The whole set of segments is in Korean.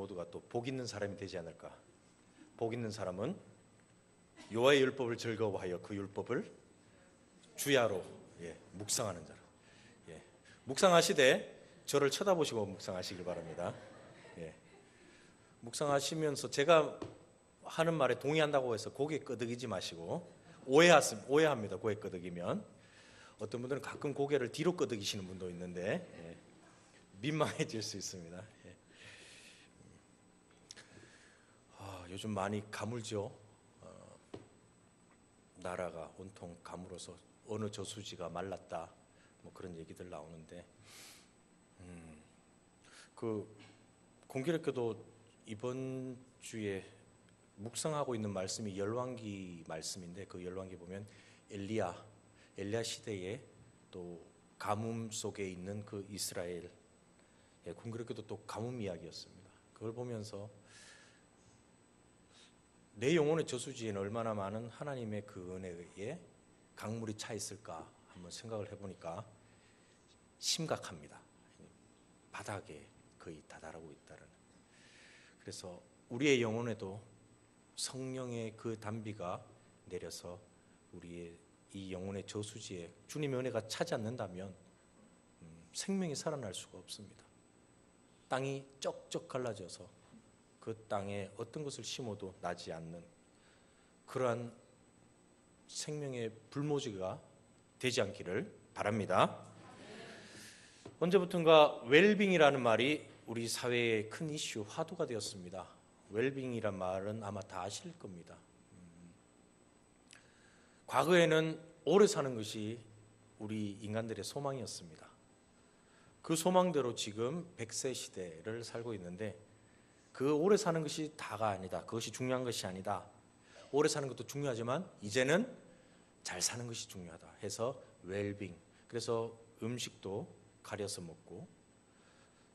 모두가 또 복 있는 사람이 되지 않을까. 복 있는 사람은 여호와의 율법을 즐거워하여 그 율법을 주야로 묵상하는 자라. 묵상하시되 저를 쳐다보시고 묵상하시길 바랍니다. 묵상하시면서 제가 하는 말에 동의한다고 해서 고개 끄덕이지 마시고, 오해합니다. 고개 끄덕이면 어떤 분들은 가끔 고개를 뒤로 끄덕이시는 분도 있는데 민망해질 수 있습니다. 요즘 많이 가물죠. 나라가 온통 가물어서 어느 저수지가 말랐다, 뭐 그런 얘기들 나오는데, 그 공교롭게도 이번 주에 묵상하고 있는 말씀이 열왕기 말씀인데, 그 열왕기 보면 엘리야 시대에 또 가뭄 속에 있는 그 이스라엘, 공교롭게도 또 가뭄 이야기였습니다. 그걸 보면서 내 영혼의 저수지에는 얼마나 많은 하나님의 그 은혜에 강물이 차 있을까 한번 생각을 해보니까 심각합니다. 바닥에 거의 다다르고 있다는. 그래서 우리의 영혼에도 성령의 그 단비가 내려서 우리의 이 영혼의 저수지에 주님의 은혜가 차지 않는다면 생명이 살아날 수가 없습니다. 땅이 쩍쩍 갈라져서 그 땅에 어떤 것을 심어도 나지 않는 그러한 생명의 불모지가 되지 않기를 바랍니다. 언제부턴가 웰빙이라는 말이 우리 사회의 큰 이슈, 화두가 되었습니다. 웰빙이란 말은 아마 다 아실 겁니다. 과거에는 오래 사는 것이 우리 인간들의 소망이었습니다. 그 소망대로 지금 100세 시대를 살고 있는데, 그 오래 사는 것이 다가 아니다. 그것이 중요한 것이 아니다. 오래 사는 것도 중요하지만 이제는 잘 사는 것이 중요하다 해서 웰빙. 그래서 음식도 가려서 먹고,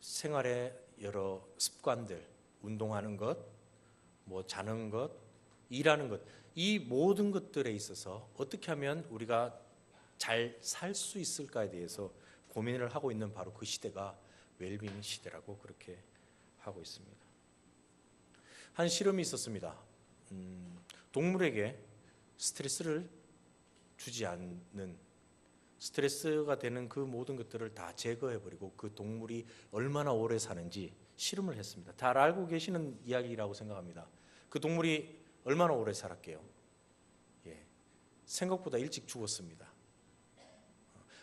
생활의 여러 습관들, 운동하는 것, 뭐 자는 것, 일하는 것, 이 모든 것들에 있어서 어떻게 하면 우리가 잘 살 수 있을까에 대해서 고민을 하고 있는 바로 그 시대가 웰빙 시대라고 그렇게 하고 있습니다. 한 실험이 있었습니다. 동물에게 스트레스를 주지 않는, 스트레스가 되는 그 모든 것들을 다 제거해버리고 그 동물이 얼마나 오래 사는지 실험을 했습니다. 잘 알고 계시는 이야기라고 생각합니다. 그 동물이 얼마나 오래 살았게요? 생각보다 일찍 죽었습니다.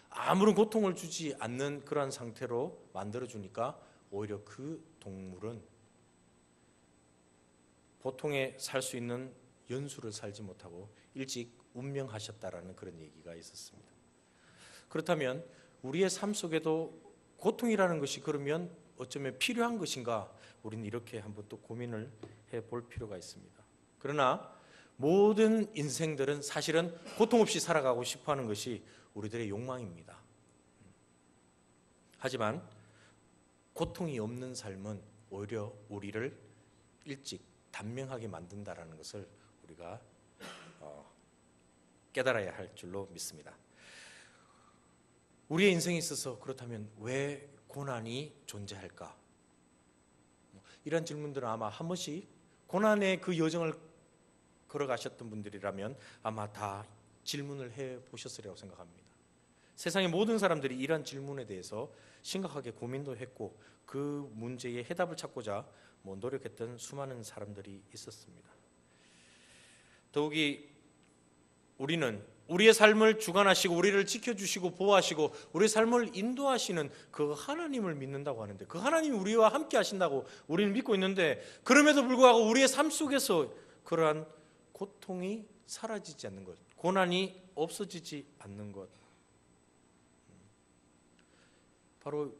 아무런 고통을 주지 않는 그러한 상태로 만들어주니까 오히려 그 동물은 보통에 살 수 있는 연수를 살지 못하고 일찍 운명하셨다라는 그런 얘기가 있었습니다. 그렇다면 우리의 삶 속에도 고통이라는 것이 그러면 어쩌면 필요한 것인가? 우리는 이렇게 한번 또 고민을 해볼 필요가 있습니다. 그러나 모든 인생들은 사실은 고통 없이 살아가고 싶어하는 것이 우리들의 욕망입니다. 하지만 고통이 없는 삶은 오히려 우리를 일찍 단명하게 만든다라는 것을 우리가 깨달아야 할 줄로 믿습니다. 우리의 인생에 있어서 그렇다면 왜 고난이 존재할까? 이런 질문들은 아마 한 번씩 고난의 그 여정을 걸어가셨던 분들이라면 아마 다 질문을 해보셨으리라고 생각합니다. 세상의 모든 사람들이 이런 질문에 대해서 심각하게 고민도 했고 그 문제의 해답을 찾고자 노력했던 수많은 사람들이 있었습니다. 더욱이 우리는 우리의 삶을 주관하시고 우리를 지켜주시고 보호하시고 우리의 삶을 인도하시는 그 하나님을 믿는다고 하는데, 그 하나님이 우리와 함께 하신다고 우리는 믿고 있는데, 그럼에도 불구하고 우리의 삶 속에서 그러한 고통이 사라지지 않는 것, 고난이 없어지지 않는 것, 바로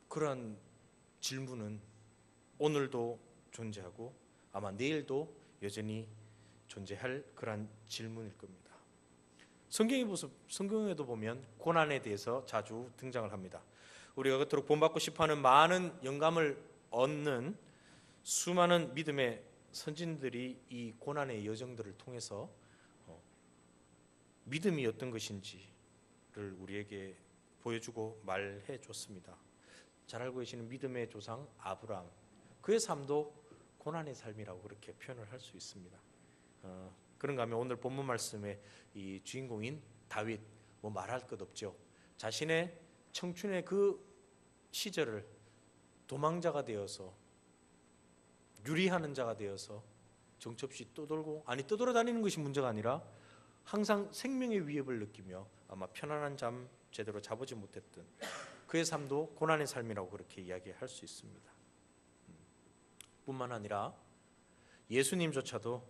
그러한 질문은 오늘도 존재하고 아마 내일도 여전히 존재할 그러한 질문일 겁니다. 성경에도 보면 고난에 대해서 자주 등장을 합니다. 우리가 그토록 본받고 싶어하는 많은 영감을 얻는 수많은 믿음의 선진들이 이 고난의 여정들을 통해서 믿음이 어떤 것인지를 우리에게 보여주고 말해 줬습니다. 잘 알고 계시는 믿음의 조상 아브라함, 그의 삶도 고난의 삶이라고 그렇게 표현을 할 수 있습니다. 그런가 하면 오늘 본문 말씀의 이 주인공인 다윗, 뭐 말할 것 없죠. 자신의 청춘의 그 시절을 도망자가 되어서, 유리하는 자가 되어서 정처없이 떠돌아다니는 것이 문제가 아니라 항상 생명의 위협을 느끼며 아마 편안한 잠 제대로 자보지 못했던 그의 삶도 고난의 삶이라고 그렇게 이야기할 수 있습니다. 뿐만 아니라 예수님조차도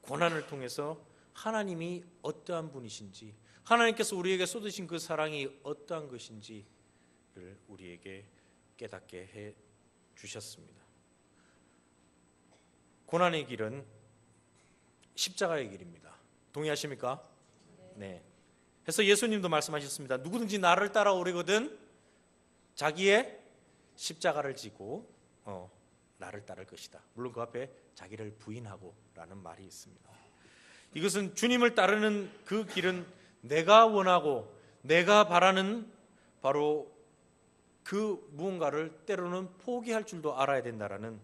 고난을 통해서 하나님이 어떠한 분이신지, 하나님께서 우리에게 쏟으신 그 사랑이 어떠한 것인지를 우리에게 깨닫게 해 주셨습니다. 고난의 길은 십자가의 길입니다. 동의하십니까? 네. 그래서 예수님도 말씀하셨습니다. 누구든지 나를 따라오려거든 자기의 십자가를 지고 나를 따를 것이다. 물론 그 앞에 자기를 부인하고 라는 말이 있습니다. 이것은 주님을 따르는 그 길은 내가 원하고 내가 바라는 바로 그 무언가를 때로는 포기할 줄도 알아야 된다라는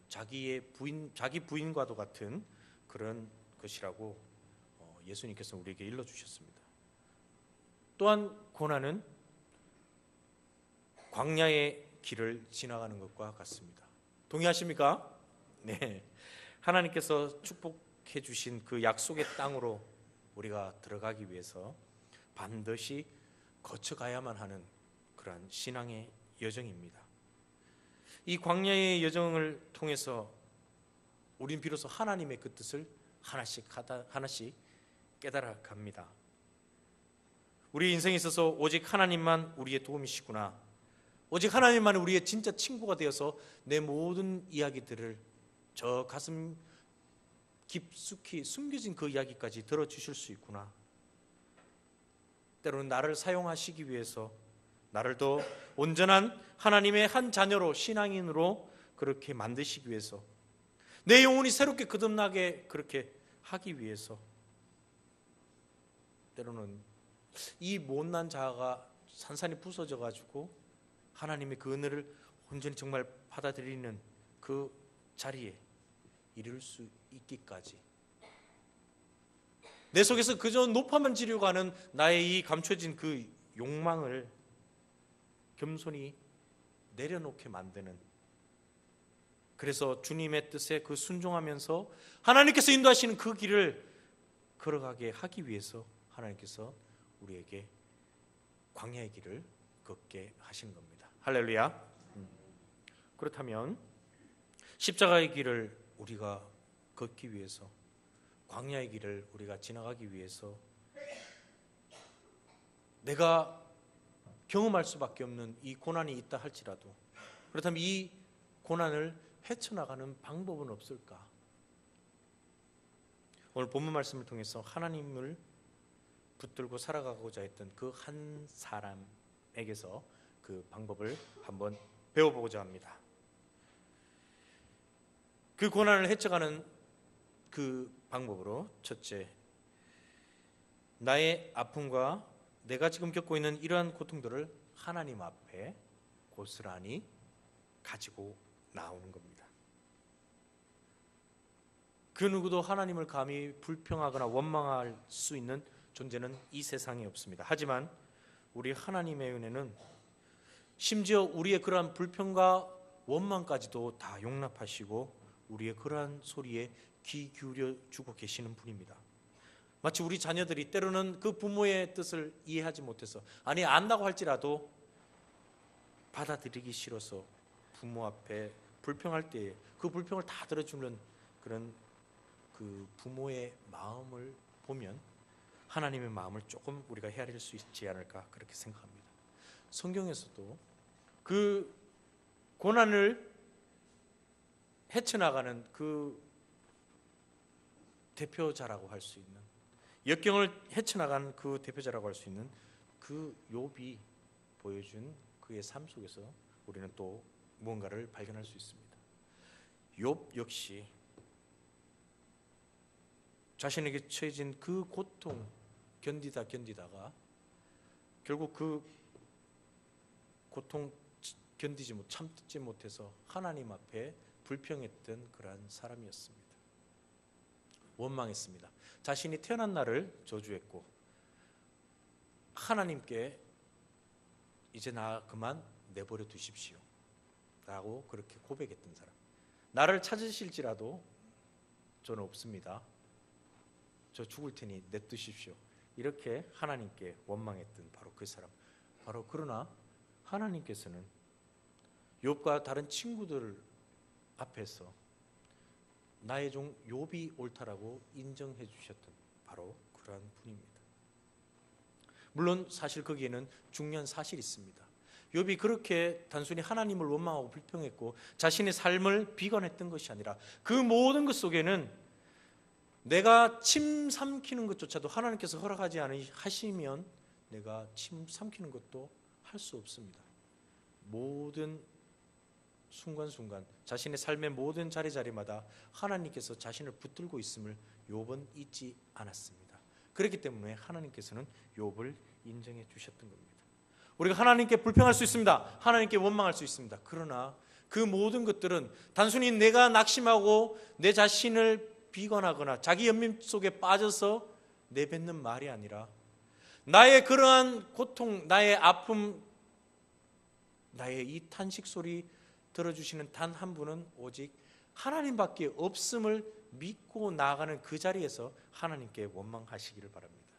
자기 부인과도 같은 그런 것이라고 예수님께서 우리에게 일러주셨습니다. 또한 고난은 광야의 길을 지나가는 것과 같습니다. 동의하십니까? 네. 하나님께서 축복해 주신 그 약속의 땅으로 우리가 들어가기 위해서 반드시 거쳐가야만 하는 그러한 신앙의 여정입니다. 이 광야의 여정을 통해서 우린 비로소 하나님의 그 뜻을 하나씩 깨달아 갑니다. 우리 인생에 있어서 오직 하나님만 우리의 도움이시구나, 오직 하나님만 우리의 진짜 친구가 되어서 내 모든 이야기들을 저 가슴 깊숙이 숨겨진 그 이야기까지 들어주실 수 있구나. 때로는 나를 사용하시기 위해서 나를 더 온전한 하나님의 한 자녀로, 신앙인으로 그렇게 만드시기 위해서, 내 영혼이 새롭게 거듭나게 그렇게 하기 위해서 때로는 이 못난 자아가 산산이 부서져 가지고 하나님의 그 은혜를 온전히 정말 받아들이는 그 자리에 이를 수 있기까지, 내 속에서 그저 높아만 지려고 하는 나의 이 감춰진 그 욕망을 겸손히 내려놓게 만드는, 그래서 주님의 뜻에 그 순종하면서 하나님께서 인도하시는 그 길을 걸어가게 하기 위해서 하나님께서 우리에게 광야의 길을 걷게 하신 겁니다. 할렐루야. 그렇다면 십자가의 길을 우리가 걷기 위해서, 광야의 길을 우리가 지나가기 위해서 내가 경험할 수밖에 없는 이 고난이 있다 할지라도, 그렇다면 이 고난을 헤쳐나가는 방법은 없을까? 오늘 본문 말씀을 통해서 하나님을 붙들고 살아가고자 했던 그 한 사람에게서 그 방법을 한번 배워보고자 합니다. 그 고난을 헤쳐가는 그 방법으로, 첫째, 나의 아픔과 내가 지금 겪고 있는 이러한 고통들을 하나님 앞에 고스란히 가지고 나오는 겁니다. 그 누구도 하나님을 감히 불평하거나 원망할 수 있는 존재는 이 세상에 없습니다. 하지만 우리 하나님의 은혜는 심지어 우리의 그러한 불평과 원망까지도 다 용납하시고 우리의 그러한 소리에 귀 기울여 주고 계시는 분입니다. 마치 우리 자녀들이 때로는 그 부모의 뜻을 이해하지 못해서, 아니 안다고 할지라도 받아들이기 싫어서 부모 앞에 불평할 때 그 불평을 다 들어주는 그런 그 부모의 마음을 보면 하나님의 마음을 조금 우리가 헤아릴 수 있지 않을까 그렇게 생각합니다. 성경에서도 그 고난을 헤쳐나가는 그 대표자라고 할 수 있는, 역경을 헤쳐나가는 그 대표자라고 할 수 있는 그 욥이 보여준 그의 삶 속에서 우리는 또 무언가를 발견할 수 있습니다. 욥 역시 자신에게 처해진 그 고통 견디다가 결국 그 고통 참지 못해서 하나님 앞에 불평했던 그러한 사람이었습니다. 원망했습니다. 자신이 태어난 날을 저주했고 하나님께 이제 나 그만 내버려 두십시오 라고 그렇게 고백했던 사람. 나를 찾으실지라도 저는 없습니다. 저 죽을 테니 내두십시오. 이렇게 하나님께 원망했던 바로 그 사람. 바로 그러나 하나님께서는 욥과 다른 친구들 앞에서 나의 종 욥이 옳다라고 인정해 주셨던 바로 그러한 분입니다. 물론 사실 거기에는 중요한 사실이 있습니다. 욥이 그렇게 단순히 하나님을 원망하고 불평했고 자신의 삶을 비관했던 것이 아니라 그 모든 것 속에는 내가 침 삼키는 것조차도 하나님께서 허락하지 않으시면 내가 침 삼키는 것도 할 수 없습니다. 모든 순간순간 자신의 삶의 모든 자리자리마다 하나님께서 자신을 붙들고 있음을 욥은 잊지 않았습니다. 그렇기 때문에 하나님께서는 욥을 인정해 주셨던 겁니다. 우리가 하나님께 불평할 수 있습니다. 하나님께 원망할 수 있습니다. 그러나 그 모든 것들은 단순히 내가 낙심하고 내 자신을 비관하거나 자기 연민 속에 빠져서 내뱉는 말이 아니라 나의 그러한 고통, 나의 아픔, 나의 이 탄식 소리 들어주시는 단 한 분은 오직 하나님밖에 없음을 믿고 나아가는 그 자리에서 하나님께 원망하시기를 바랍니다.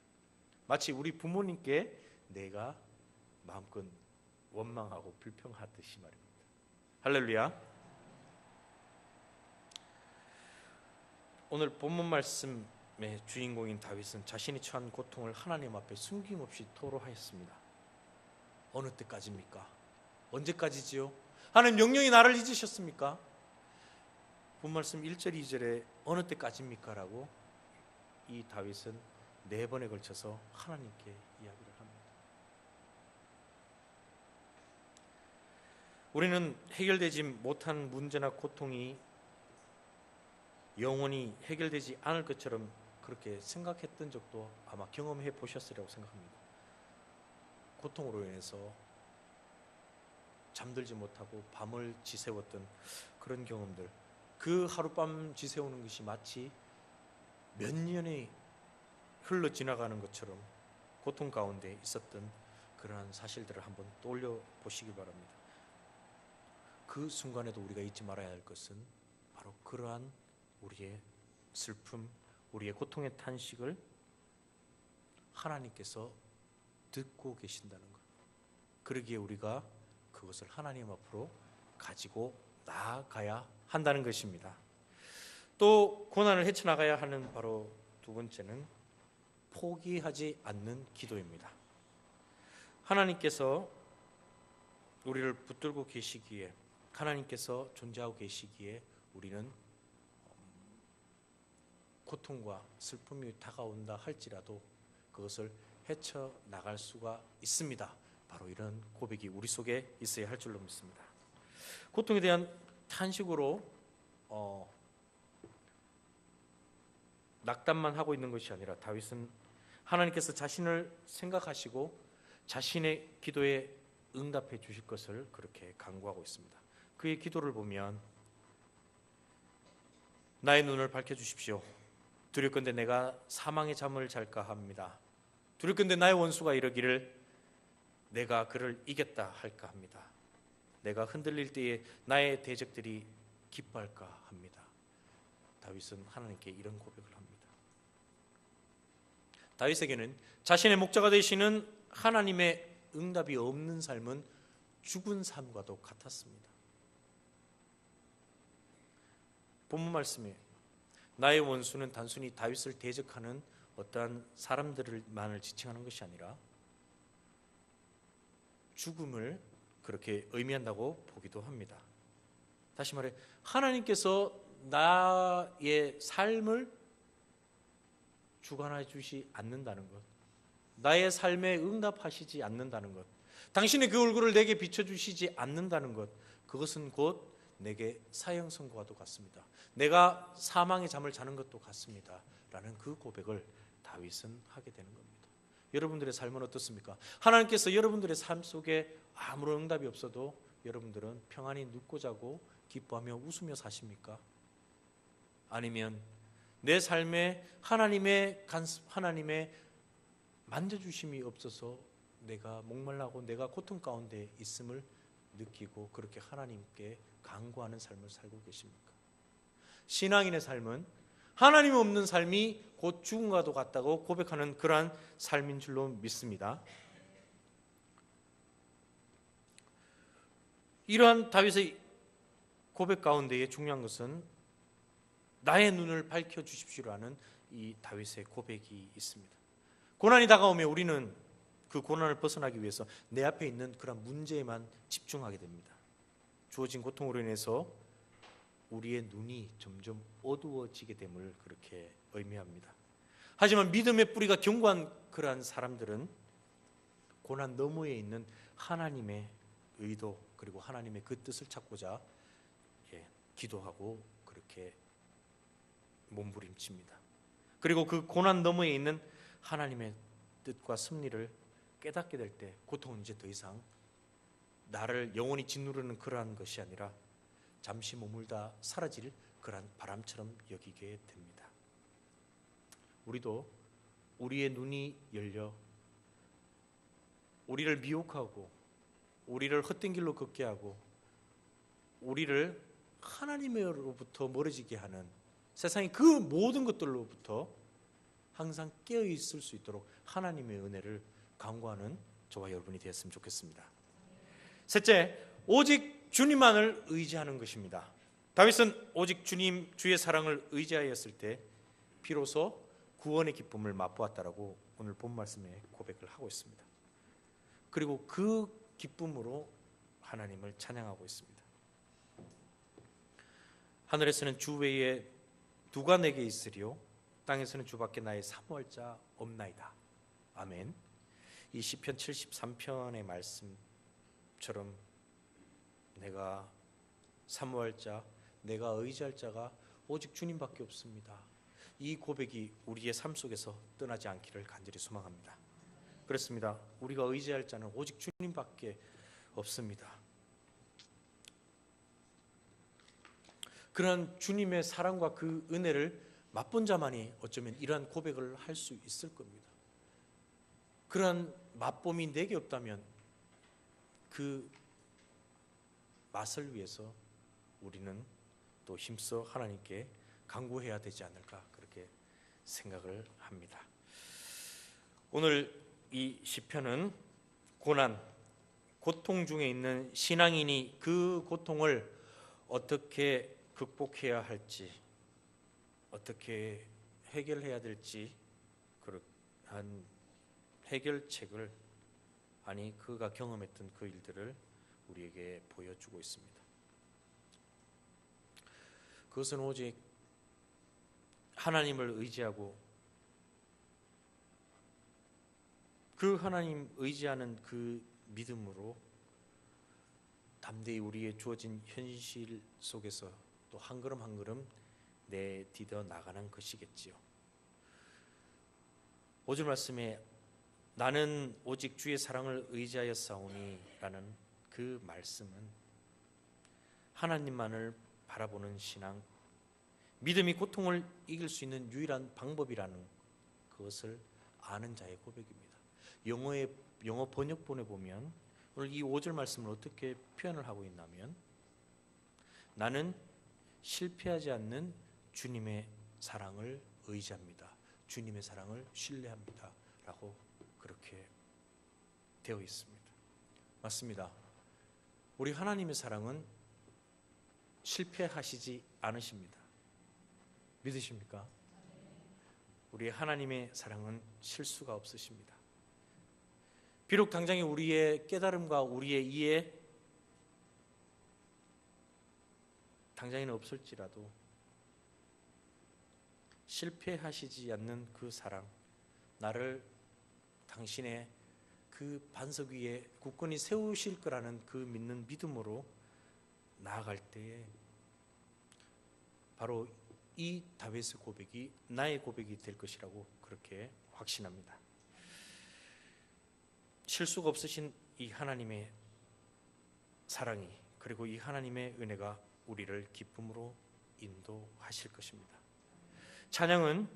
마치 우리 부모님께 내가 마음껏 원망하고 불평하듯이 말입니다. 할렐루야. 오늘 본문 말씀의 주인공인 다윗은 자신이 처한 고통을 하나님 앞에 숨김없이 토로하였습니다. 어느 때까지입니까? 언제까지지요? 하나님 영영이 나를 잊으셨습니까? 본 말씀 1절 2절에 어느 때까지입니까? 라고 이 다윗은 4번에 걸쳐서 하나님께 이야기를 합니다. 우리는 해결되지 못한 문제나 고통이 영원히 해결되지 않을 것처럼 그렇게 생각했던 적도 아마 경험해 보셨으리라고 생각합니다. 고통으로 인해서 잠들지 못하고 밤을 지새웠던 그런 경험들, 그 하룻밤 지새우는 것이 마치 몇 년이 흘러 지나가는 것처럼 고통 가운데 있었던 그러한 사실들을 한번 떠올려 보시기 바랍니다. 그 순간에도 우리가 잊지 말아야 할 것은 바로 그러한 우리의 슬픔, 우리의 고통의 탄식을 하나님께서 듣고 계신다는 것. 그러기에 우리가 그것을 하나님 앞으로 가지고 나아가야 한다는 것입니다. 또 고난을 헤쳐나가야 하는 바로 두 번째는 포기하지 않는 기도입니다. 하나님께서 우리를 붙들고 계시기에, 하나님께서 존재하고 계시기에 우리는 고통과 슬픔이 다가온다 할지라도 그것을 헤쳐나갈 수가 있습니다. 바로 이런 고백이 우리 속에 있어야 할 줄로 믿습니다. 고통에 대한 탄식으로 낙담만 하고 있는 것이 아니라 다윗은 하나님께서 자신을 생각하시고 자신의 기도에 응답해 주실 것을 그렇게 간구하고 있습니다. 그의 기도를 보면 나의 눈을 밝혀주십시오. 두렵건대 내가 사망의 잠을 잘까 합니다. 두렵건대 나의 원수가 이르기를 내가 그를 이겼다 할까 합니다. 내가 흔들릴 때에 나의 대적들이 기뻐할까 합니다. 다윗은 하나님께 이런 고백을 합니다. 다윗에게는 자신의 목자가 되시는 하나님의 응답이 없는 삶은 죽은 삶과도 같았습니다. 본문 말씀에 나의 원수는 단순히 다윗을 대적하는 어떠한 사람들만을 지칭하는 것이 아니라 죽음을 그렇게 의미한다고 보기도 합니다. 다시 말해 하나님께서 나의 삶을 주관해 주시 않는다는 것, 나의 삶에 응답하시지 않는다는 것, 당신의 그 얼굴을 내게 비춰주시지 않는다는 것, 그것은 곧 내게 사형 선고와도 같습니다. 내가 사망의 잠을 자는 것도 같습니다. 라는 그 고백을 다윗은 하게 되는 겁니다. 여러분들의 삶은 어떻습니까? 하나님께서 여러분들의 삶 속에 아무런 응답이 없어도 여러분들은 평안히 눕고 자고 기뻐하며 웃으며 사십니까? 아니면 내 삶에 하나님의 만져주심이 없어서 내가 목말라고 내가 고통 가운데 있음을 느끼고 그렇게 하나님께 간구하는 삶을 살고 계십니까? 신앙인의 삶은 하나님 없는 삶이 곧 죽음과도 같다고 고백하는 그러한 삶인 줄로 믿습니다. 이러한 다윗의 고백 가운데에 중요한 것은 나의 눈을 밝혀주십시오라는 이 다윗의 고백이 있습니다. 고난이 다가오면 우리는 그 고난을 벗어나기 위해서 내 앞에 있는 그런 문제에만 집중하게 됩니다. 주어진 고통으로 인해서 우리의 눈이 점점 어두워지게 됨을 그렇게 의미합니다. 하지만 믿음의 뿌리가 견고한 그러한 사람들은 고난 너머에 있는 하나님의 의도 그리고 하나님의 그 뜻을 찾고자 기도하고 그렇게 몸부림칩니다. 그리고 그 고난 너머에 있는 하나님의 뜻과 섭리를 깨닫게 될 때 고통은 이제 더 이상 나를 영원히 짓누르는 그러한 것이 아니라 잠시 머물다 사라질 그러한 바람처럼 여기게 됩니다. 우리도 우리의 눈이 열려 우리를 미혹하고 우리를 헛된 길로 걷게 하고 우리를 하나님으로부터 멀어지게 하는 세상의 그 모든 것들로부터 항상 깨어 있을 수 있도록 하나님의 은혜를 간구하는 저와 여러분이 되었으면 좋겠습니다. 셋째, 오직 주님만을 의지하는 것입니다. 다윗은 오직 주님 주의 사랑을 의지하였을 때 비로소 구원의 기쁨을 맛보았다라고 오늘 본 말씀에 고백을 하고 있습니다. 그리고 그 기쁨으로 하나님을 찬양하고 있습니다. 하늘에서는 주 외에 누가 내게 있으리요 땅에서는 주밖에 나의 사모할 자 없나이다. 아멘. 이 시편 73편의 말씀처럼 내가 사모할 자, 내가 의지할 자가 오직 주님밖에 없습니다. 이 고백이 우리의 삶 속에서 떠나지 않기를 간절히 소망합니다. 그렇습니다. 우리가 의지할 자는 오직 주님밖에 없습니다. 그런 주님의 사랑과 그 은혜를 맛본 자만이 어쩌면 이러한 고백을 할 수 있을 겁니다. 그러한 맛봄이 내게 없다면 그 맛을 위해서 우리는 또 힘써 하나님께 간구해야 되지 않을까 그렇게 생각을 합니다. 오늘 이 시편은 고난, 고통 중에 있는 신앙인이 그 고통을 어떻게 극복해야 할지, 어떻게 해결해야 될지 그러한 해결책을 그가 경험했던 그 일들을 우리에게 보여주고 있습니다. 그것은 오직 하나님을 의지하고 그 하나님 의지하는 그 믿음으로 담대히 우리의 주어진 현실 속에서 또 한 걸음 한 걸음 내디뎌 나가는 것이겠지요. 5절 말씀에 나는 오직 주의 사랑을 의지하였사오니 라는 그 말씀은 하나님만을 바라보는 신앙, 믿음이 고통을 이길 수 있는 유일한 방법이라는 그것을 아는 자의 고백입니다. 영어 번역본에 보면 오늘 이 5절 말씀을 어떻게 표현을 하고 있냐면 나는 실패하지 않는 주님의 사랑을 의지합니다. 주님의 사랑을 신뢰합니다. 라고 그렇게 되어 있습니다. 맞습니다. 우리 하나님의 사랑은 실패하시지 않으십니다. 믿으십니까? 우리 하나님의 사랑은 실수가 없으십니다. 비록 당장에 우리의 깨달음과 우리의 이해 당장에는 없을지라도 실패하시지 않는 그 사랑, 나를 당신의 그 반석 위에 굳건히 세우실 거라는 그 믿는 믿음으로 나아갈 때에 바로 이 다윗의 고백이 나의 고백이 될 것이라고 그렇게 확신합니다. 실수가 없으신 이 하나님의 사랑이 그리고 이 하나님의 은혜가 우리를 기쁨으로 인도하실 것입니다. 찬양은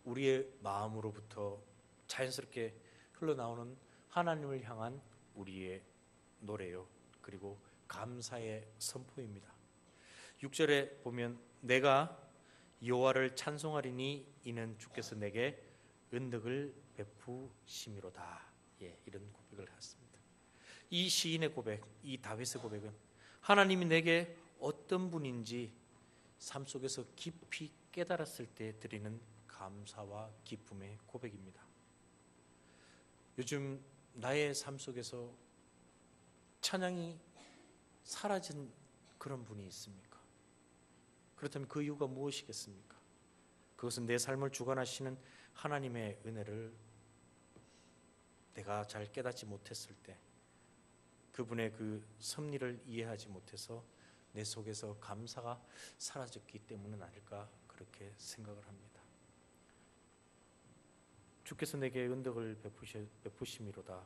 우리의 마음으로부터 자연스럽게 흘러나오는 하나님을 향한 우리의 노래요. 그리고 감사의 선포입니다. 6절에 보면 내가 여호와를 찬송하리니 이는 주께서 내게 은덕을 베푸심이로다. 이런 고백을 했습니다. 이 시인의 고백, 이 다윗의 고백은 하나님이 내게 어떤 분인지 삶 속에서 깊이 깨달았을 때 드리는 감사와 기쁨의 고백입니다. 요즘 나의 삶 속에서 찬양이 사라진 그런 분이 있습니까? 그렇다면 그 이유가 무엇이겠습니까? 그것은 내 삶을 주관하시는 하나님의 은혜를 내가 잘 깨닫지 못했을 때, 그분의 그 섭리를 이해하지 못해서 내 속에서 감사가 사라졌기 때문은 아닐까 그렇게 생각을 합니다. 주께서 내게 은덕을 베푸심이로다.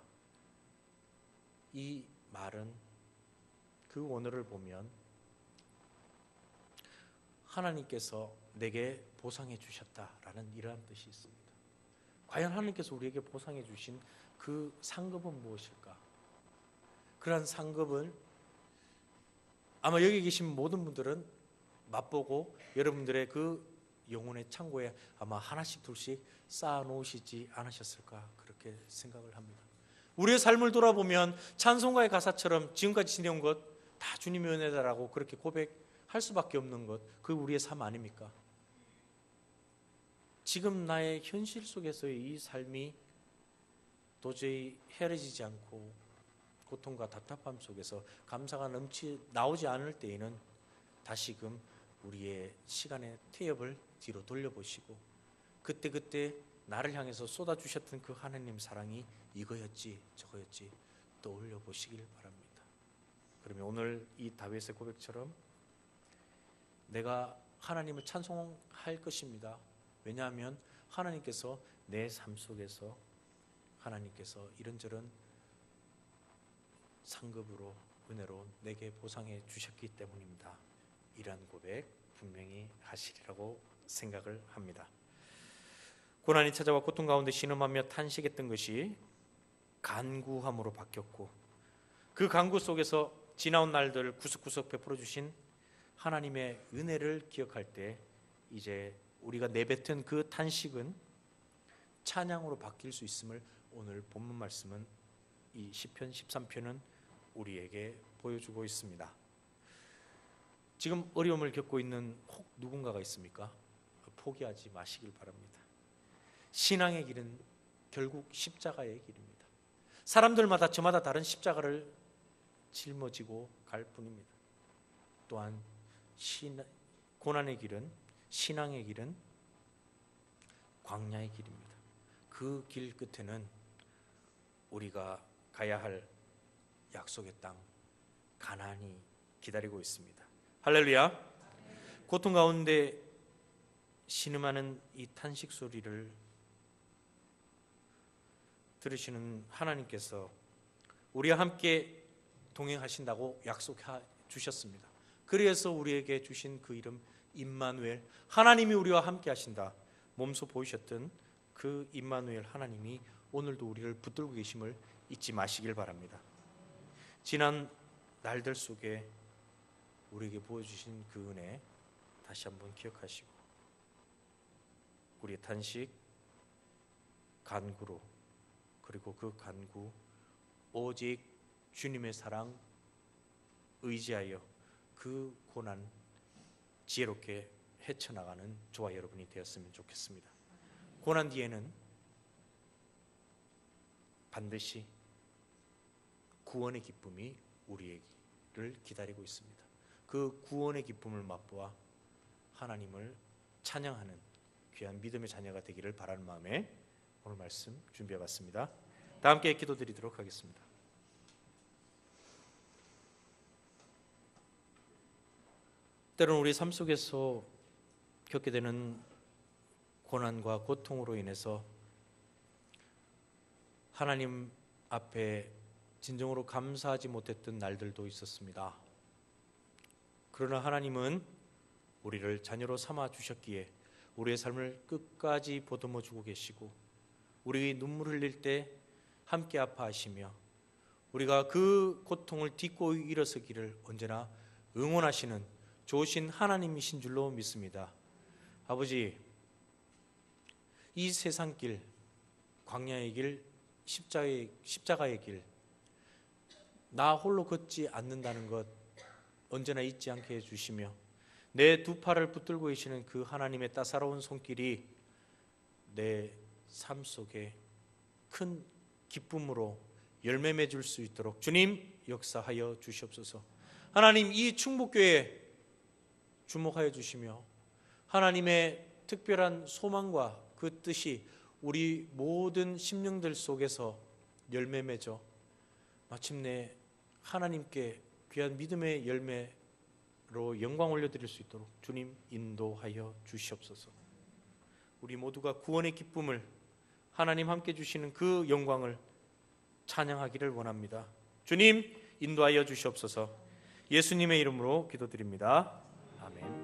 이 말은 그 원어를 보면 하나님께서 내게 보상해 주셨다라는 이러한 뜻이 있습니다. 과연 하나님께서 우리에게 보상해 주신 그 상급은 무엇일까? 그러한 상급을 아마 여기 계신 모든 분들은 맛보고 여러분들의 그 영혼의 창고에 아마 하나씩 둘씩 쌓아 놓으시지 않으셨을까 그렇게 생각을 합니다. 우리의 삶을 돌아보면 찬송가의 가사처럼 지금까지 지내온 것 다 주님의 은혜다라고 그렇게 고백할 수밖에 없는 것, 그게 우리의 삶 아닙니까? 지금 나의 현실 속에서의 이 삶이 도저히 헤아려지지 않고 고통과 답답함 속에서 감사가 나오지 않을 때에는 다시금 우리의 시간의 태엽을 뒤로 돌려보시고 그때 나를 향해서 쏟아주셨던 그 하나님 사랑이 이거였지 저거였지 떠올려 보시길 바랍니다. 그러면 오늘 이 다윗의 고백처럼 내가 하나님을 찬송할 것입니다. 왜냐하면 하나님께서 내 삶 속에서 하나님께서 이런저런 상급으로 은혜로 내게 보상해 주셨기 때문입니다. 이러한 고백 분명히 하시리라고 생각을 합니다. 고난이 찾아와 고통 가운데 신음하며 탄식했던 것이 간구함으로 바뀌었고, 그 간구 속에서 지나온 날들 구석구석 베풀어 주신 하나님의 은혜를 기억할 때 이제 우리가 내뱉은 그 탄식은 찬양으로 바뀔 수 있음을 오늘 본문 말씀은 이 시편 13편은 우리에게 보여주고 있습니다. 지금 어려움을 겪고 있는 혹 누군가가 있습니까? 포기하지 마시길 바랍니다. 신앙의 길은 결국 십자가의 길입니다. 사람들마다 저마다 다른 십자가를 짊어지고 갈 뿐입니다. 또한 고난의 길은, 신앙의 길은 광야의 길입니다. 그 길 끝에는 우리가 가야 할 약속의 땅 가나안이 기다리고 있습니다. 할렐루야. 고통 가운데 신음하는 이 탄식 소리를 들으시는 하나님께서 우리와 함께 동행하신다고 약속해 주셨습니다. 그래서 우리에게 주신 그 이름 임마누엘, 하나님이 우리와 함께 하신다. 몸소 보이셨던 그 임마누엘 하나님이 오늘도 우리를 붙들고 계심을 잊지 마시길 바랍니다. 지난 날들 속에 우리에게 보여주신 그 은혜 다시 한번 기억하시고 우리의 탄식, 간구로, 그리고 그 간구 오직 주님의 사랑 의지하여 그 고난 지혜롭게 헤쳐나가는 저와 여러분이 되었으면 좋겠습니다. 고난 뒤에는 반드시 구원의 기쁨이 우리를 기다리고 있습니다. 그 구원의 기쁨을 맛보아 하나님을 찬양하는 귀한 믿음의 자녀가 되기를 바라는 마음에 오늘 말씀 준비해봤습니다. 다 함께 기도드리도록 하겠습니다. 때로는 우리 삶 속에서 겪게 되는 고난과 고통으로 인해서 하나님 앞에 진정으로 감사하지 못했던 날들도 있었습니다. 그러나 하나님은 우리를 자녀로 삼아 주셨기에 우리의 삶을 끝까지 보듬어 주고 계시고, 우리 눈물 흘릴 때 함께 아파하시며 우리가 그 고통을 딛고 일어서기를 언제나 응원하시는 좋으신 하나님이신 줄로 믿습니다. 아버지, 이 세상 길, 광야의 길, 십자가의 길, 나 홀로 걷지 않는다는 것 언제나 잊지 않게 해주시며, 내 두 팔을 붙들고 계시는 그 하나님의 따사로운 손길이 내 삶 속에 큰 기쁨으로 열매 맺을 수 있도록 주님 역사하여 주시옵소서. 하나님, 이 충북교회 주목하여 주시며 하나님의 특별한 소망과 그 뜻이 우리 모든 심령들 속에서 열매 맺어 마침내 하나님께 귀한 믿음의 열매로 영광 올려드릴 수 있도록 주님 인도하여 주시옵소서. 우리 모두가 구원의 기쁨을, 하나님 함께 주시는 그 영광을 찬양하기를 원합니다. 주님 인도하여 주시옵소서. 예수님의 이름으로 기도드립니다. 아멘.